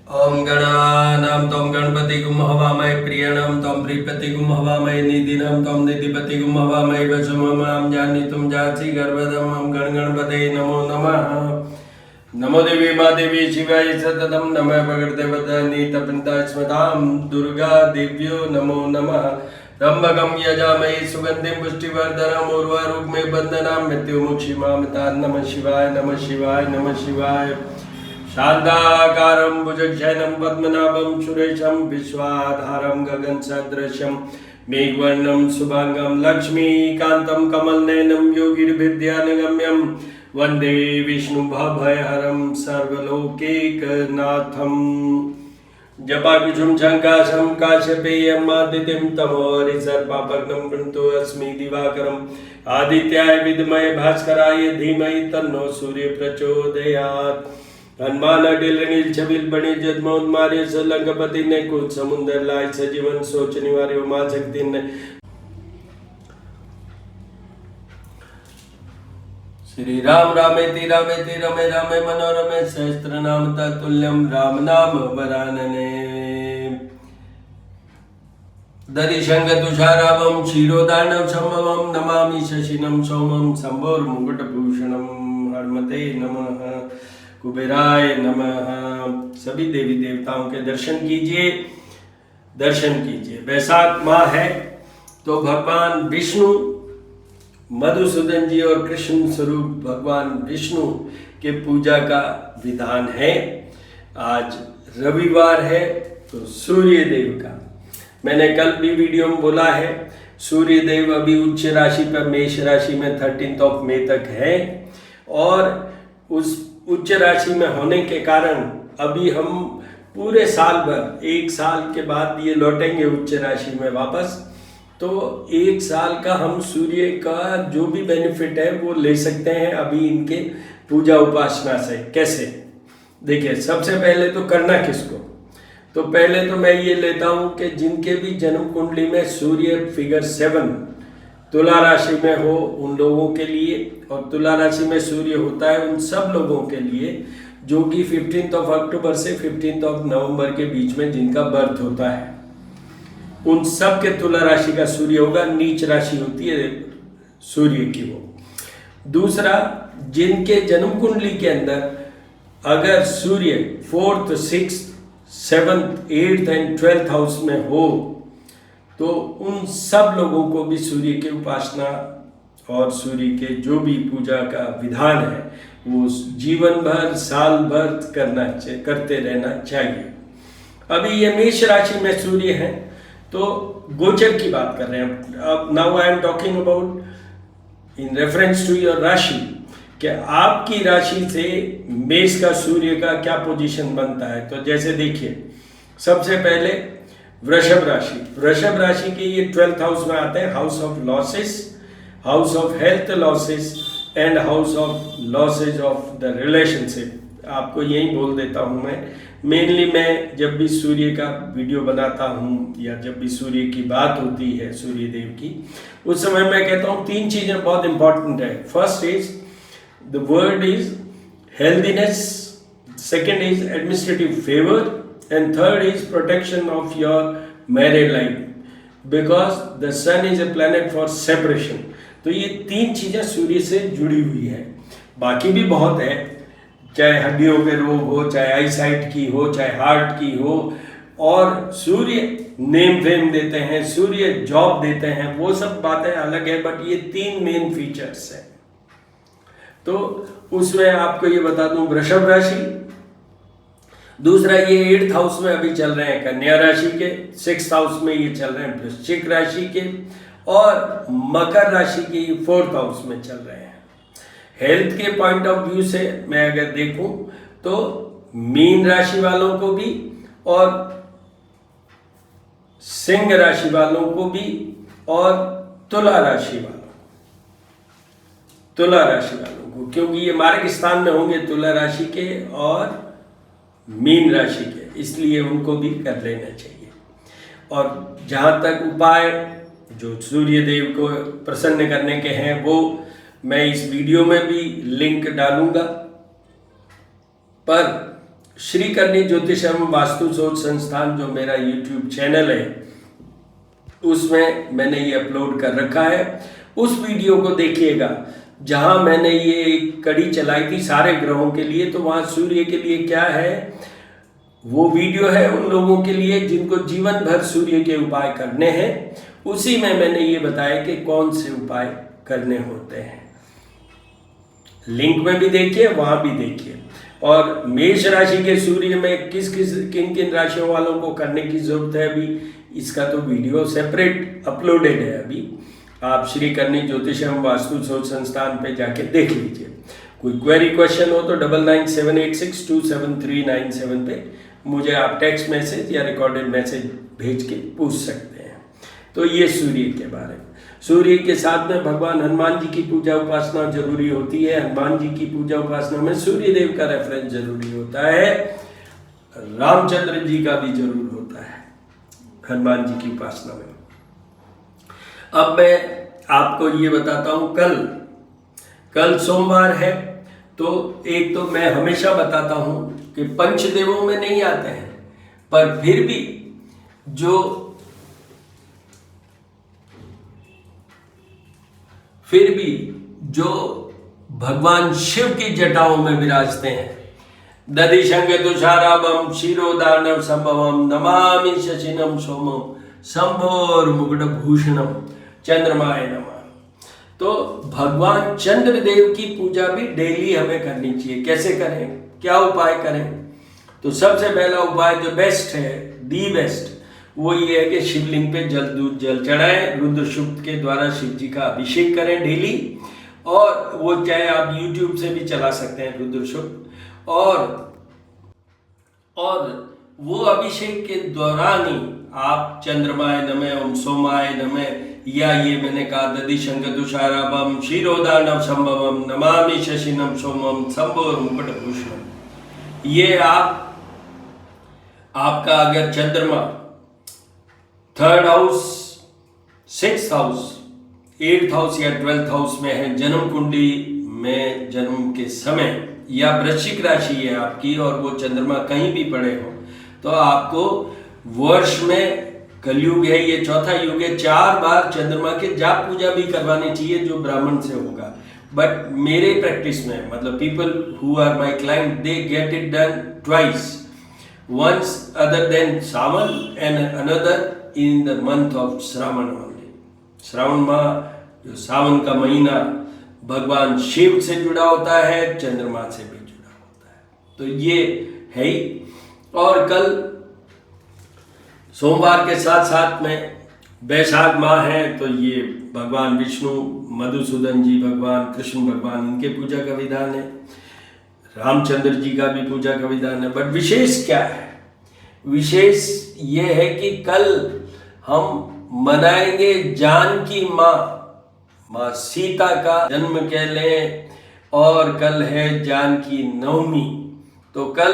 ओम गणानां त्वं गणपतिगुं हवामहे प्रियणां त्वं प्रीपतिगुं हवामहे निधिनां त्वं निधिपतिगुं हवामहे वसुममां जानीतुं जासि गर्वदं मम गणगणपते नमो नमः। नमो देवी मा देवी शिवाय सततं नमः भगवते स्मतां दुर्गा देव्यो नमो नमः। त्र्यंबकं यजामहे सुगन्धिं पुष्टिवर्धनम् उर्वारुकमेव बन्धनां मृत्युमुक्षीमामृतात्। नमः शिवाय नमः शिवाय नमः शिवाय। शान्ताकारं भुजगशयनं पद्मनाभं सुरेशं विश्वाधारं गगनसदृशं मेघवर्णं शुभांगं लक्ष्मीकान्तं कमलनयनं योगिर्विद्यानगम्यं वन्दे विष्णुभवभयहरं सर्वलोकैकनाथं। जपाकुसुम शङ्काशं काश्यपेयं आदित्यं तमोहरिसर्पापग्नं प्रणतोऽस्मि दिवाकरम् आदित्याय विद्महे भास्कराय धीमहि तन्नो सूर्य प्रचोदयात्। हनुमान अडिल रंगील छबिल बने जदमोहन मारे लंकापति ने कुछ समुद्र लाए सजीवन सोच निवार्य मां शक्ति ने। श्री राम रामेति रामेति रमे रामे मनोरमे सहस्त्र नाम तत्तुल्यम राम नाम वरानने। दरिशंग तुषारावम क्षीरोदार्णव संभवम नमामि शशिनम सोमम शंभोर्मुकुटभूषणम हनुमते नमः कुबेराय नमः। सभी देवी देवताओं के दर्शन कीजिए, दर्शन कीजिए। वैशाख माह है तो भगवान विष्णु, मधुसूदन जी और कृष्ण स्वरूप भगवान विष्णु के पूजा का विधान है। आज रविवार है तो सूर्य देव का मैंने कल भी वीडियो में बोला है। सूर्य देव अभी उच्च राशि पर मेष राशि में 13 मई तक है और उस उच्च राशि में होने के कारण अभी हम पूरे साल भर, एक साल के बाद ये लौटेंगे उच्च राशि में वापस। तो एक साल का हम सूर्य का जो भी बेनिफिट है वो ले सकते हैं अभी इनके पूजा उपासना से। कैसे? देखिए, सबसे पहले तो करना किसको, तो पहले तो मैं ये लेता हूँ कि जिनके भी जन्म कुंडली में सूर्य फिगर 7 तुला राशि में हो उन लोगों के लिए, और तुला राशि में सूर्य होता है उन सब लोगों के लिए जो कि 15 अक्टूबर से 15 नवंबर के बीच में जिनका बर्थ होता है, उन सब के तुला राशि का सूर्य होगा। नीच राशि होती है सूर्य की वो। दूसरा, जिनके जन्म कुंडली के अंदर अगर सूर्य 4th, 6th, 7th, 8th and 12th house में हो तो उन सब लोगों को भी सूर्य की उपासना और सूर्य के जो भी पूजा का विधान है वो जीवन भर, साल भर करते रहना चाहिए। अभी ये मेष राशि में सूर्य है तो गोचर की बात कर रहे हैं। अब now I am talking about in reference to your राशि कि आपकी राशि से मेष का सूर्य का क्या पोजीशन बनता है। तो जैसे देखिए, सबसे पहले वृषभ राशि, वृषभ राशि के ये 12th हाउस में आते हैं, house of losses, house of health losses and house of losses of the relationship. आपको यही बोल देता हूँ मैं। मेनली मैं जब भी सूर्य का वीडियो बनाता हूँ या जब भी सूर्य की बात होती है सूर्य देव की, उस समय मैं कहता हूँ 3 चीज़ें बहुत इंपॉर्टेंट है। First is the word is healthiness, second is administrative favour and third is protection of your married life because the sun is a planet for separation। तो ये 3 चीज़ें सूर्य से जुड़ी हुई है। बाकी भी बहुत है, चाहे हड्डियों के रोग हो, चाहे आई साइट की हो, चाहे हार्ट की हो, और सूर्य नेम फेम देते हैं, सूर्य जॉब देते हैं, वो सब बातें अलग है, बट ये 3 मेन फीचर्स हैं। तो उसमें आपको ये बता दूं, वृषभ राशि, दूसरा ये 8th हाउस में अभी चल रहे हैं कन्या राशि के, 6th हाउस में ये चल रहे हैं वृश्चिक राशि के, और मकर राशि के 4th हाउस में चल रहे हैं। हेल्थ के पॉइंट ऑफ व्यू से मैं अगर देखूं तो मीन राशि वालों को भी और सिंह राशि वालों को भी और तुला राशि वालों को, क्योंकि ये मार्ग स्थान में होंगे तुला राशि के और मीन राशि के, इसलिए उनको भी कर लेना चाहिए। और जहाँ तक उपाय जो सूर्य देव को प्रसन्न करने के हैं वो मैं इस वीडियो में भी लिंक डालूंगा, पर श्री करनी ज्योतिषम वास्तु शोध संस्थान जो मेरा YouTube चैनल है उसमें मैंने ये अपलोड कर रखा है। उस वीडियो को देखिएगा जहां मैंने ये एक कड़ी चलाई थी सारे ग्रहों के लिए, तो वहां सूर्य के लिए क्या है वो वीडियो है उन लोगों के लिए जिनको जीवन भर सूर्य के उपाय करने हैं। उसी में मैंने ये बताया कि कौन से उपाय करने होते हैं। लिंक में भी देखिए, वहां भी देखिए। और मेष राशि के सूर्य में किन किन राशियों वालों को करने की जरूरत है अभी, इसका तो वीडियो सेपरेट अपलोडेड है। अभी आप श्री करनी ज्योतिषम वास्तु शोध संस्थान पे जाके देख लीजिए। कोई क्वेरी क्वेश्चन हो तो 9978627397 पे मुझे आप टेक्स्ट मैसेज या रिकॉर्डेड मैसेज भेज के पूछ सकते हैं। तो ये सूर्य के बारे में। सूर्य के साथ में भगवान हनुमान जी की पूजा उपासना जरूरी होती है। हनुमान जी की पूजा उपासना में सूर्य देव का रेफरेंस जरूरी होता है, रामचंद्र जी का भी जरूर होता है हनुमान जी की उपासना में। अब मैं आपको ये बताता हूं, कल सोमवार है, तो एक तो मैं हमेशा बताता हूं कि पंचदेवों में नहीं आते हैं, पर फिर भी जो भगवान शिव की जटाओं में विराजते हैं, दधिशंग तुषाराभम क्षीरोदार्णव संभवम नमामि शशिनम सोमम शंभोर मुकुटभूषणम चंद्रमाय नमः। तो भगवान चंद्रदेव की पूजा भी डेली हमें करनी चाहिए। कैसे करें, क्या उपाय करें? तो सबसे पहला उपाय जो बेस्ट है, दी बेस्ट, वो ये है कि शिवलिंग पे जल चढ़ाएं, रुद्र शुक्त के द्वारा शिव जी का अभिषेक करें डेली। और वो चाहे आप YouTube से भी चला सकते हैं रुद्र शुक्त। और वो अभिषेक के दौरान ही आप चंद्रमाय नमः, ओम सोमाय नमः, या ये मैंने कहा दधिशंग तुषाराभम क्षीरोदार्णव संभवम नमामि शशिनम सोमम शंभोर मुकुटभूषणम, ये आपका अगर चंद्रमा 3rd house, 6th house, 8th house या 12th हाउस में है, जन्म कुंडली में जन्म के समय, या वृश्चिक राशि है आपकी और वो चंद्रमा कहीं भी पड़े हो, तो आपको वर्ष में कलयुग है, ये चौथा युग है, 4 बार चंद्रमा के जाप पूजा भी करवानी चाहिए जो ब्राह्मण से होगा। बट मेरे प्रैक्टिस में, मतलब people who are my client, they get it done twice, once other than Sawan and another in the month of Shravan only। Shravan माह, जो सावन का महीना, भगवान शिव से जुड़ा होता है, चंद्रमा से भी जुड़ा होता है, तो ये है ही। और कल सोमवार के साथ साथ में वैशाख माह है, तो ये भगवान विष्णु, मधुसूदन जी भगवान, कृष्ण भगवान, इनके पूजा का विधान है, रामचंद्र जी का भी पूजा का विधान है। बट विशेष क्या है? विशेष ये है कि कल हम मनाएंगे जानकी माँ सीता का जन्म कह लें, और कल है जानकी नवमी। तो कल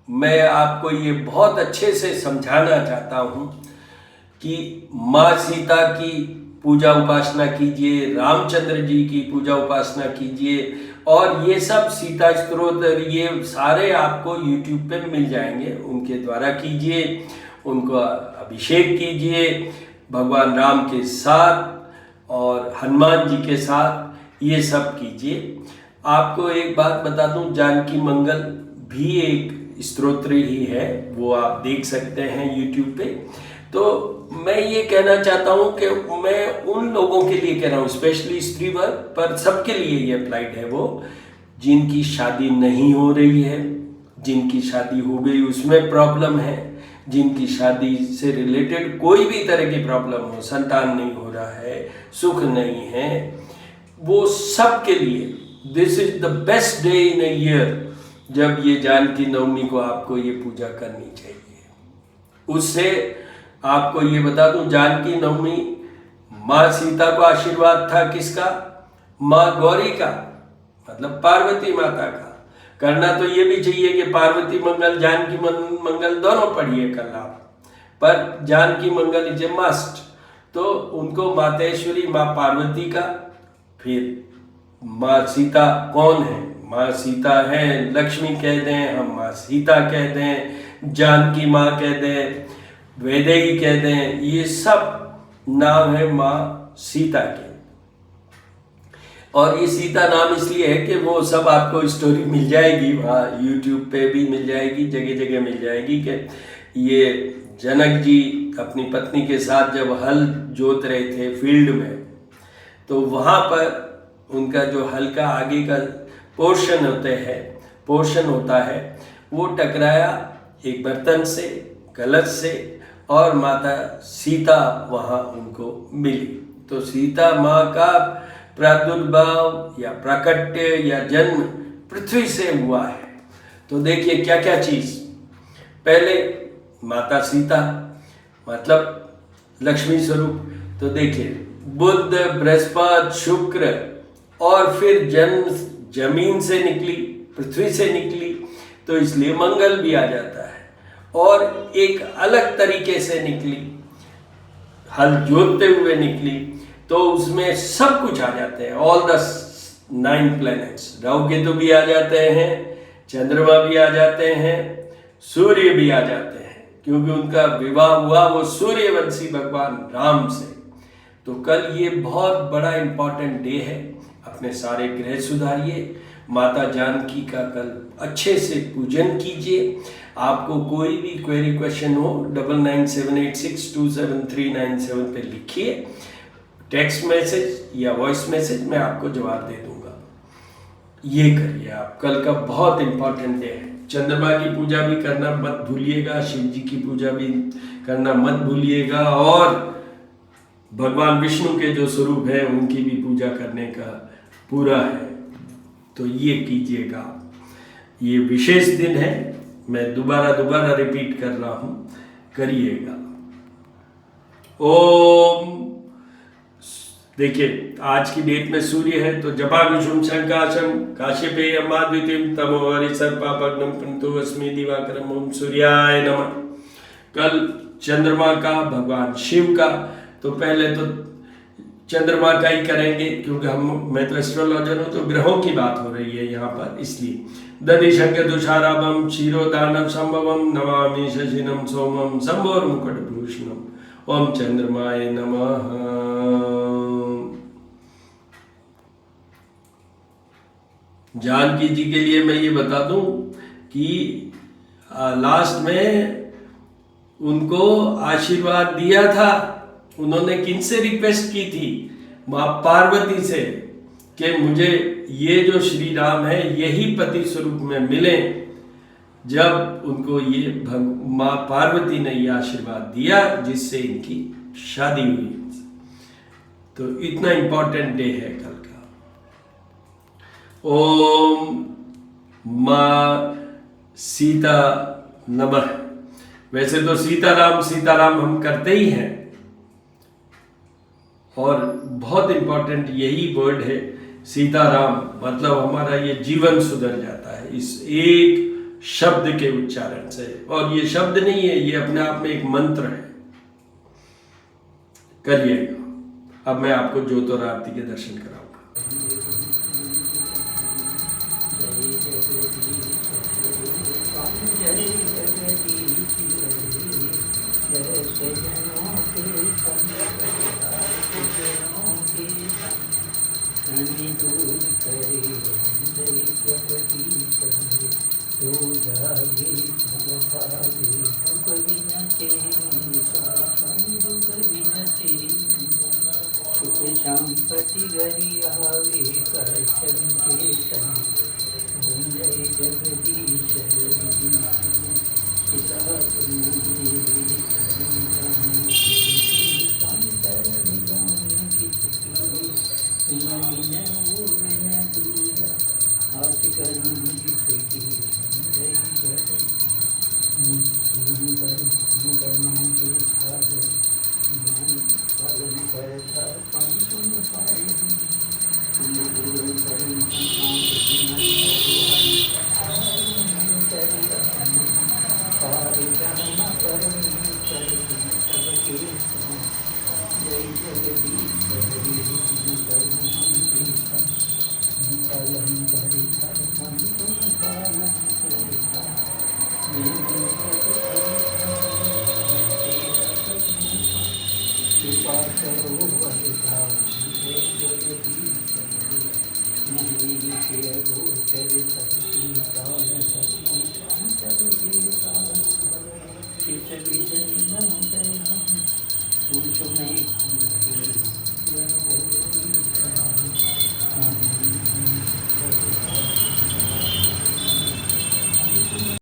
मैं आपको ये बहुत अच्छे से समझाना चाहता हूँ कि माँ सीता की पूजा उपासना कीजिए, रामचंद्र जी की पूजा उपासना कीजिए, और ये सब सीता स्तोत्र ये सारे आपको YouTube पे मिल जाएंगे, उनके द्वारा कीजिए, उनको अभिषेक कीजिए भगवान राम के साथ और हनुमान जी के साथ, ये सब कीजिए। आपको एक बात बता दूं, जानकी मंगल भी एक स्तोत्र ही है, वो आप देख सकते हैं YouTube पे। तो मैं ये कहना चाहता हूँ कि मैं उन लोगों के लिए कह रहा हूँ, स्पेशली स्त्री वर्ग, पर सबके लिए ये अप्लाइड है, वो जिनकी शादी नहीं हो रही है, जिनकी शादी हो गई उसमें प्रॉब्लम है, जिनकी शादी से रिलेटेड कोई भी तरह की प्रॉब्लम हो, संतान नहीं हो रहा है, सुख नहीं है, वो सब के लिए this is the best day in a year जब ये जानकी नवमी को आपको ये पूजा करनी चाहिए। उससे आपको ये बता दूं, जानकी नवमी माँ सीता को आशीर्वाद था किसका? माँ गौरी का, मतलब पार्वती माता का। करना तो ये भी चाहिए कि पार्वती मंगल, जानकी मंगल दोनों पढ़िए कल आप, पर जानकी मंगल इज ए मस्ट। तो उनको मातेश्वरी माँ पार्वती का, फिर माँ सीता कौन है? माँ सीता है, लक्ष्मी कह दें, हम माँ सीता कह दें, जानकी माँ कह दें, वैदेही कह दें, ये सब नाम है माँ सीता के। और ये सीता नाम इसलिए है कि वो सब आपको स्टोरी मिल जाएगी वहाँ यूट्यूब पे भी मिल जाएगी, जगह जगह मिल जाएगी कि ये जनक जी अपनी पत्नी के साथ जब हल जोत रहे थे फील्ड में, तो वहाँ पर उनका जो हल का आगे का पोर्शन होता है वो टकराया एक बर्तन से, कलश से, और माता सीता वहाँ उनको मिली। तो सीता माँ का प्रादुर्भाव या प्राकट्य या जन्म पृथ्वी से हुआ है। तो देखिए क्या क्या चीज, पहले माता सीता मतलब लक्ष्मी स्वरूप, तो देखिए बुध, बृहस्पति, शुक्र, और फिर जन्म जमीन से निकली, पृथ्वी से निकली, तो इसलिए मंगल भी आ जाता है। और एक अलग तरीके से निकली, हल जोतते हुए निकली, तो उसमें सब कुछ आ जाते हैं, all the 9 planets. Rahu Ketu भी आ जाते हैं, चंद्रमा भी आ जाते हैं, सूर्य भी आ जाते हैं, क्योंकि उनका विवाह हुआ वो सूर्यवंशी भगवान राम से। तो कल ये बहुत बड़ा इंपॉर्टेंट डे है, अपने सारे ग्रह सुधारिए, माता जानकी का कल अच्छे से पूजन कीजिए। आपको कोई भी क्वेरी क्वेश्चन हो 9978627397 पे लिखिए, टेक्स्ट मैसेज या वॉइस मैसेज, मैं आपको जवाब दे दूंगा। ये करिए आप, कल का बहुत इंपॉर्टेंट डे है। चंद्रमा की पूजा भी करना मत भूलिएगा, शिव जी की पूजा भी करना मत भूलिएगा, और भगवान विष्णु के जो स्वरूप है उनकी भी पूजा करने का पूरा है, तो ये कीजिएगा। ये विशेष दिन है, मैं दोबारा रिपीट कर रहा हूं, करिएगा। ओम, देखिए आज की डेट में सूर्य है, तो जपाकुसुम शंकाशम काश्यपे अमाद्वितीयम तमो हरिसर्पापग्नम पंतो अस्मि दिवाकरम ओम सूर्याय नमः। कल चंद्रमा का, भगवान शिव का, तो पहले तो चंद्रमा का ही करेंगे, क्योंकि मैं तो एस्ट्रोलॉजर हूँ, तो ग्रहों की बात हो रही है यहाँ पर, इसलिए दधिशंक तुषाराभम क्षीरोदानव संभवम नमामि शशिनम सोमम शंभोर मुकुटभूषणम ओम चंद्रमाय नमः। जानकी जी के लिए मैं ये बता दूं कि लास्ट में उनको आशीर्वाद दिया था, उन्होंने किनसे रिक्वेस्ट की थी? माँ पार्वती से, कि मुझे ये जो श्री राम है यही पति स्वरूप में मिले। जब उनको ये माँ पार्वती ने ये आशीर्वाद दिया, जिससे इनकी शादी हुई। तो इतना इंपॉर्टेंट डे है कल का। ओम माँ सीता नमः। वैसे तो सीताराम हम करते ही हैं, और बहुत इंपॉर्टेंट यही वर्ड है सीताराम, मतलब हमारा ये जीवन सुधर जाता है इस एक शब्द के उच्चारण से। और ये शब्द नहीं है, ये अपने आप में एक मंत्र है। करिएगा। अब मैं आपको ज्योत और आरती के दर्शन कराऊंगा। संपत्ति गरी आवे करचन के संग जय जगदीश पिता विभूषण